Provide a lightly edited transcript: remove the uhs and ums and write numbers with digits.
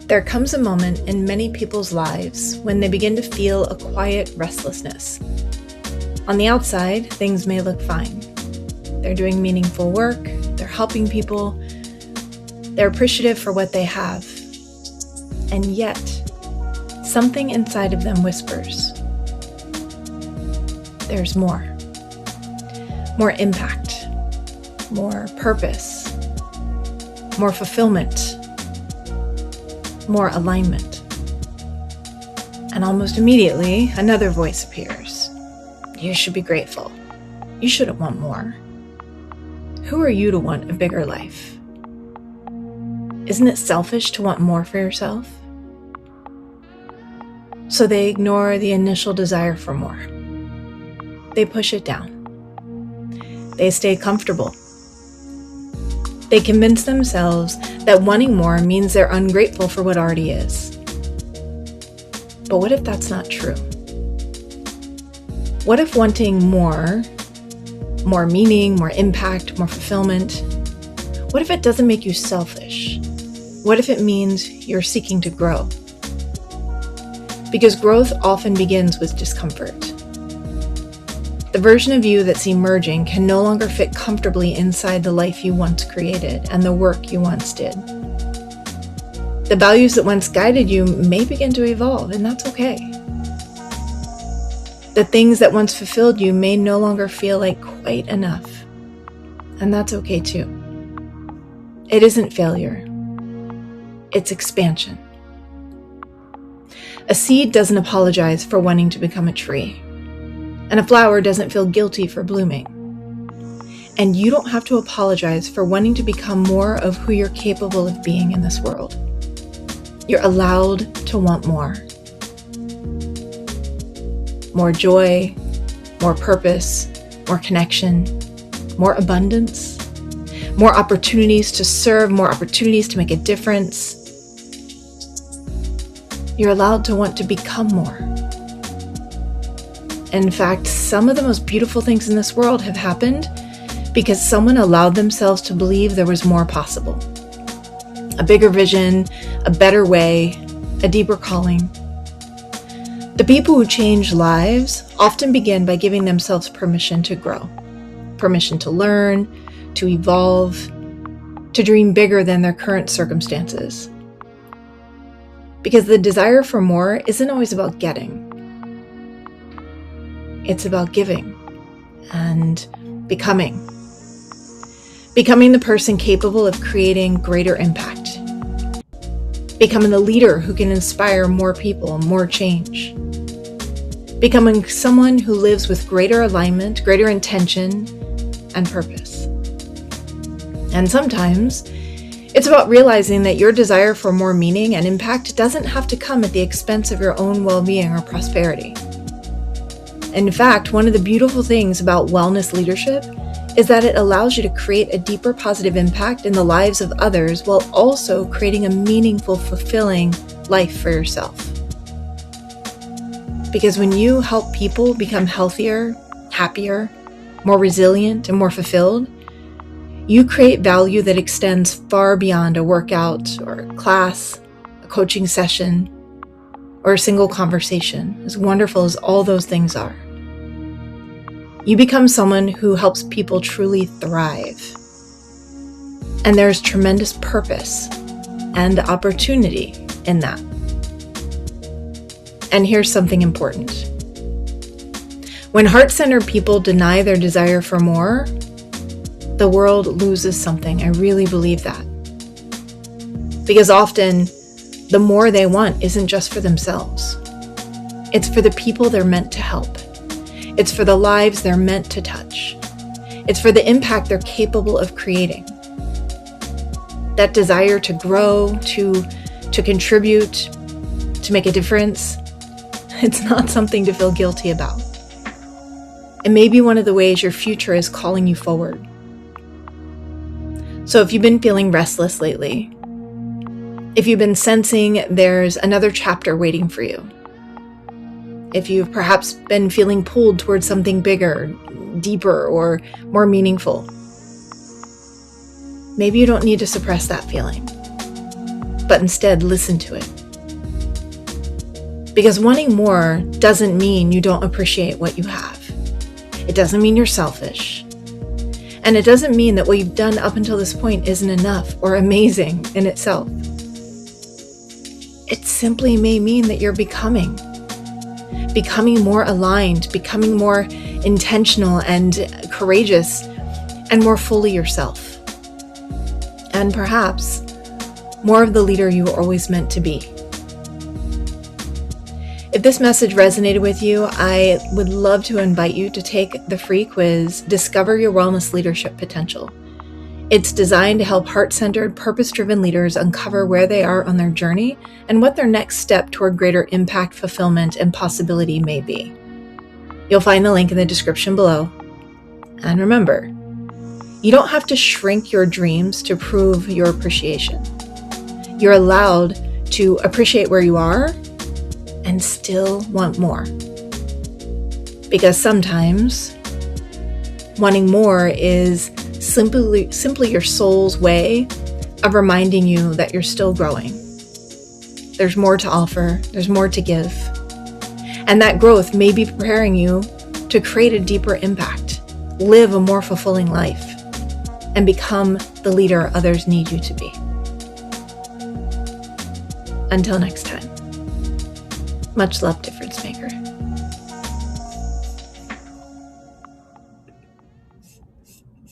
There comes a moment in many people's lives when they begin to feel a quiet restlessness. On the outside, things may look fine. They're doing meaningful work, they're helping people, they're appreciative for what they have. And yet, something inside of them whispers, there's more. More impact, more purpose, more fulfillment, more alignment. And almost immediately, another voice appears. You should be grateful. You shouldn't want more. Who are you to want a bigger life? Isn't it selfish to want more for yourself? So they ignore the initial desire for more. They push it down. They stay comfortable. They convince themselves that wanting more means they're ungrateful for what already is. But what if that's not true? What if wanting more meaning, more impact, more fulfillment, what if it doesn't make you selfish? What if it means you're seeking to grow? Because growth often begins with discomfort. The version of you that's emerging can no longer fit comfortably inside the life you once created and the work you once did. The values that once guided you may begin to evolve, and that's okay. The things that once fulfilled you may no longer feel like quite enough, and that's okay too. It isn't failure, it's expansion. A seed doesn't apologize for wanting to become a tree. And a flower doesn't feel guilty for blooming. And you don't have to apologize for wanting to become more of who you're capable of being in this world. You're allowed to want more. More joy, more purpose, more connection, more abundance, more opportunities to serve, more opportunities to make a difference. You're allowed to want to become more. In fact, some of the most beautiful things in this world have happened because someone allowed themselves to believe there was more possible. A bigger vision, a better way, a deeper calling. The people who change lives often begin by giving themselves permission to grow, permission to learn, to evolve, to dream bigger than their current circumstances. Because the desire for more isn't always about getting. It's about giving and becoming. Becoming the person capable of creating greater impact. Becoming the leader who can inspire more people, more change. Becoming someone who lives with greater alignment, greater intention, and purpose. And sometimes, it's about realizing that your desire for more meaning and impact doesn't have to come at the expense of your own well-being or prosperity. In fact, one of the beautiful things about wellness leadership is that it allows you to create a deeper positive impact in the lives of others while also creating a meaningful, fulfilling life for yourself. Because when you help people become healthier, happier, more resilient, and more fulfilled, you create value that extends far beyond a workout or a class, a coaching session, or a single conversation, as wonderful as all those things are. You become someone who helps people truly thrive. And there's tremendous purpose and opportunity in that. And here's something important. When heart-centered people deny their desire for more, the world loses something. I really believe that. Because often, the more they want isn't just for themselves. It's for the people they're meant to help. It's for the lives they're meant to touch. It's for the impact they're capable of creating. That desire to grow, to contribute, to make a difference, it's not something to feel guilty about. It may be one of the ways your future is calling you forward. So if you've been feeling restless lately, if you've been sensing there's another chapter waiting for you, if you've perhaps been feeling pulled towards something bigger, deeper, or more meaningful, maybe you don't need to suppress that feeling. but instead listen to it. Because wanting more doesn't mean you don't appreciate what you have. It doesn't mean you're selfish. And it doesn't mean that what you've done up until this point isn't enough or amazing in itself. It simply may mean that you're becoming more aligned, becoming more intentional and courageous, and more fully yourself. And perhaps more of the leader you were always meant to be. If this message resonated with you, I would love to invite you to take the free quiz, Discover Your Wellness Leadership Potential. It's designed to help heart-centered, purpose-driven leaders uncover where they are on their journey and what their next step toward greater impact, fulfillment, and possibility may be. You'll find the link in the description below. And remember, you don't have to shrink your dreams to prove your appreciation. You're allowed to appreciate where you are and still want more. Because sometimes wanting more is simply your soul's way of reminding you that you're still growing. There's more to offer, there's more to give. And that growth may be preparing you to create a deeper impact, live a more fulfilling life, and become the leader others need you to be. Until next time. Much love, difference maker.